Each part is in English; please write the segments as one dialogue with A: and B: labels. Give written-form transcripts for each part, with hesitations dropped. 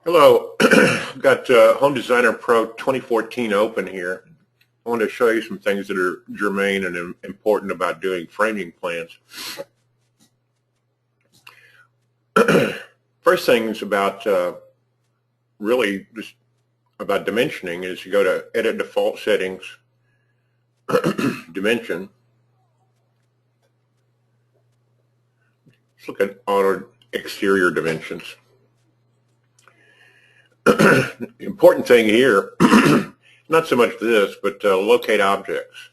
A: Hello, I've got Home Designer Pro 2014 open here. I want to show you some things that are germane and important about doing framing plans. First thing is about really just about dimensioning is you go to Edit Default Settings, Dimension. Let's look at Auto Exterior Dimensions. The important thing here, not so much this, but locate objects.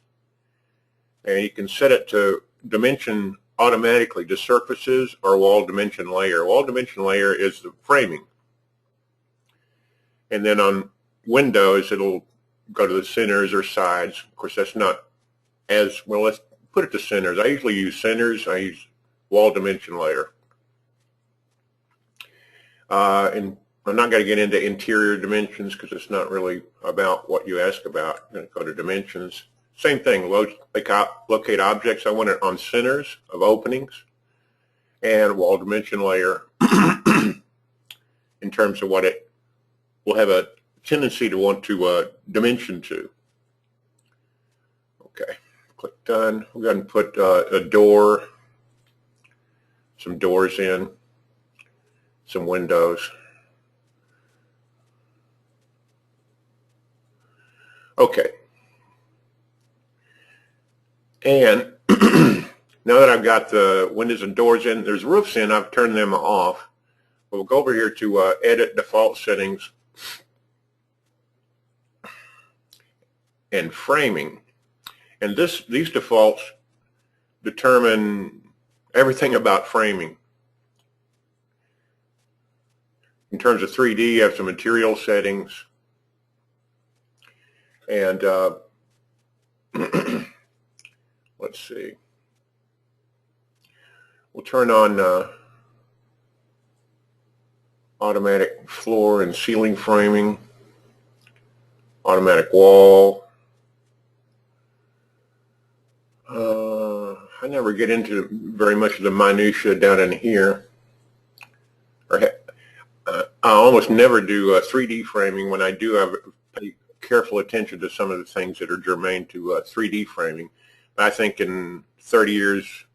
A: And you can set it to dimension automatically to surfaces or wall dimension layer. Wall dimension layer is the framing. And then on windows, it'll go to the centers or sides. Of course, that's not as, well, let's put it to centers. I usually use centers. I use wall dimension layer. And I'm not going to get into interior dimensions because it's not really about what you ask about. I'm going to go to dimensions. Same thing, locate objects. I want it on centers of openings and wall dimension layer in terms of what it will have a tendency to want to dimension to. Okay, click done. We're going to put a door, some doors in, some windows. Okay. And now that I've got the windows and doors in, there's roofs in, I've turned them off. We'll go over here to Edit Default Settings and Framing. And these defaults determine everything about framing. In terms of 3D, you have some material settings. And let's see. We'll turn on automatic floor and ceiling framing, automatic wall. I never get into very much of the minutia down in here. I almost never do 3D framing. When I do, I pay careful attention to some of the things that are germane to 3D framing. I think in 30 years,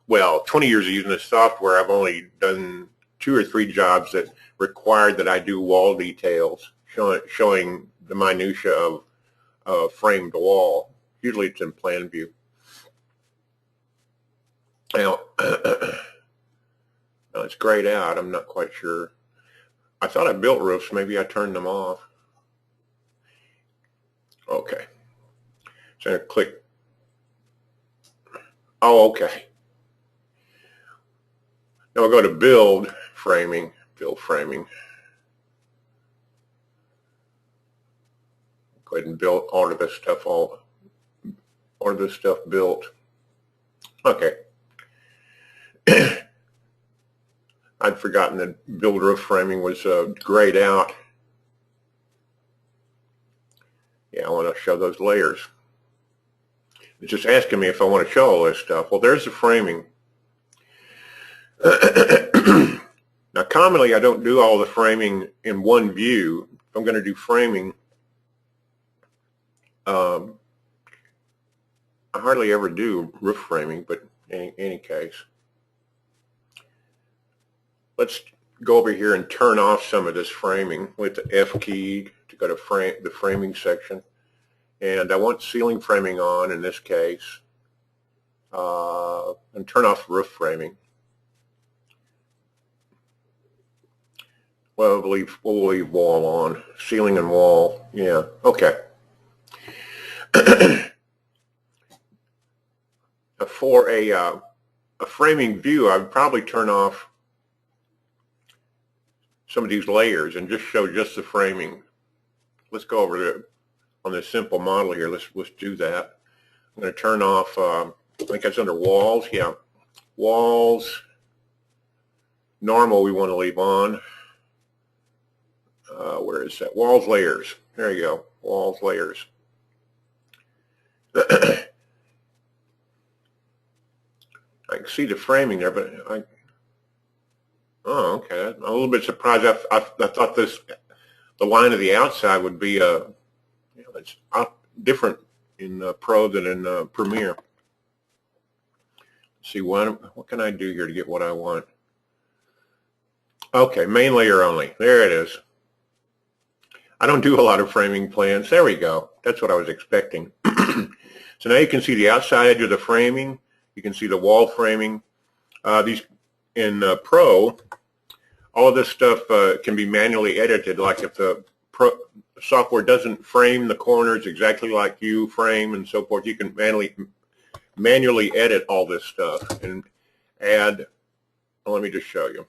A: well, 20 years of using this software, I've only done 2 or 3 jobs that required that I do wall details, showing the minutia of a framed wall. Usually it's in plan view. Now, it's grayed out. I'm not quite sure. I thought I built roofs. Maybe I turned them off. Okay. So I click. Oh, okay. Now we'll go to Build Framing. Build Framing. Go ahead and build order this stuff order this stuff built. Okay. I'd forgotten that build roof framing was grayed out. Yeah, I want to show those layers. It's just asking me if I want to show all this stuff. Well, there's the framing. Now, commonly, I don't do all the framing in one view. If I'm going to do framing, I hardly ever do roof framing, but in any case. Let's go over here and turn off some of this framing with the F key to go to the framing section. And I want ceiling framing on in this case. And turn off roof framing. Well, we'll leave wall on. Ceiling and wall. Yeah, okay. For a framing view, I would probably turn off some of these layers and just show just the framing. Let's go over on this simple model here. Let's do that. I'm going to turn off, I think that's under walls. Yeah, walls. Normal we want to leave on. Where is that? Walls layers. There you go. Walls layers. I can see the framing there, but Oh, okay. I'm a little bit surprised. I thought the line of the outside would be it's different in Pro than in Premiere. Let's see, what can I do here to get what I want? Okay, main layer only. There it is. I don't do a lot of framing plans. There we go. That's what I was expecting. So now you can see the outside edge of the framing. You can see the wall framing. These in Pro, all of this stuff can be manually edited. Like if the software doesn't frame the corners exactly like you frame and so forth, you can manually edit all this stuff and add. Well, let me just show you.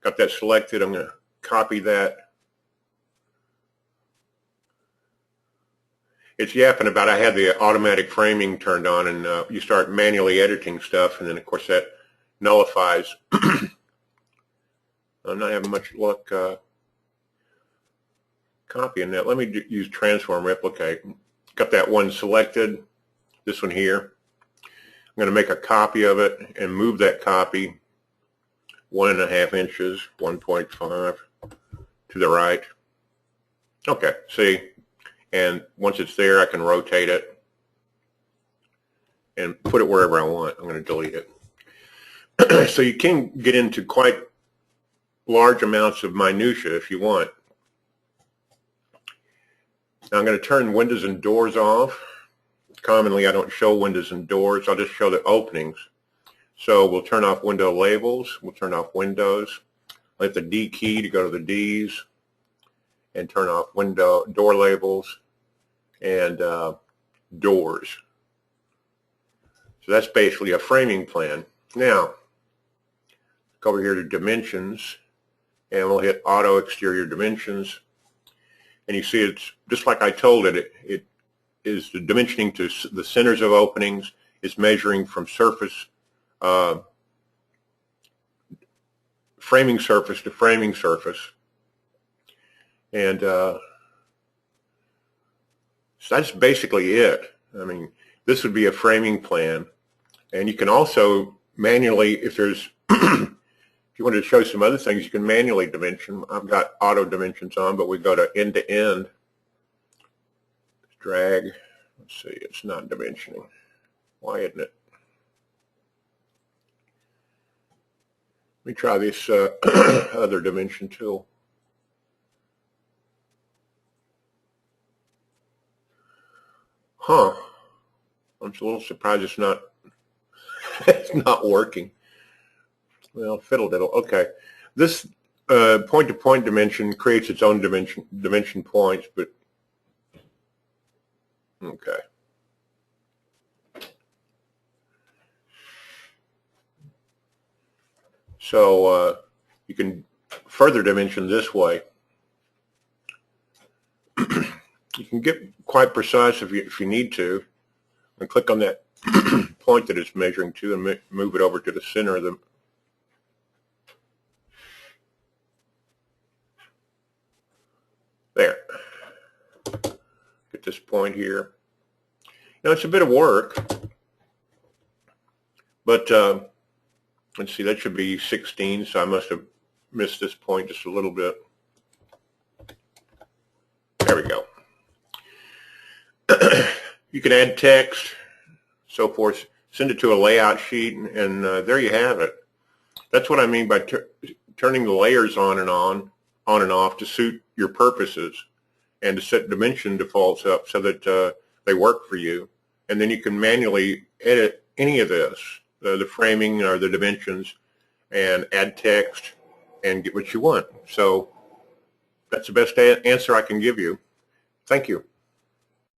A: Got that selected. I'm going to copy that. It's yapping about I had the automatic framing turned on, and you start manually editing stuff, and then of course that nullifies. I'm not having much luck copying that. Let me use transform replicate. Got that one selected, this one here. I'm going to make a copy of it and move that copy 1.5 inches, 1.5 to the right. Okay, see. And once it's there, I can rotate it and put it wherever I want. I'm going to delete it. So you can get into quite large amounts of minutia if you want. Now I'm going to turn windows and doors off. Commonly, I don't show windows and doors. I'll just show the openings. So we'll turn off window labels. We'll turn off windows. Hit the D key to go to the Ds. And turn off door labels and doors. So that's basically a framing plan. Now, go over here to dimensions, and we'll hit auto exterior dimensions. And you see it's just like I told it. It is the dimensioning to the centers of openings. It's measuring from surface, framing surface to framing surface. And so that's basically it. I mean, this would be a framing plan. And you can also manually, if there's, if you wanted to show some other things, you can manually dimension. I've got auto dimensions on, but we go to end to end. Drag. Let's see, it's not dimensioning. Why isn't it? Let me try this other dimension tool. Huh. I'm a little surprised it's not it's not working. Well, fiddle diddle. Okay. This point-to-point dimension creates its own dimension points, but okay. So you can further dimension this way. You can get quite precise if you need to, and click on that point that it's measuring to and move it over to the center of the. There. Get this point here. Now it's a bit of work, but let's see, that should be 16, so I must have missed this point just a little bit. There we go. You can add text, so forth, send it to a layout sheet, and there you have it. That's what I mean by turning the layers on and off to suit your purposes, and to set dimension defaults up so that they work for you. And then you can manually edit any of this, the framing or the dimensions, and add text and get what you want. So that's the best answer I can give you. Thank you.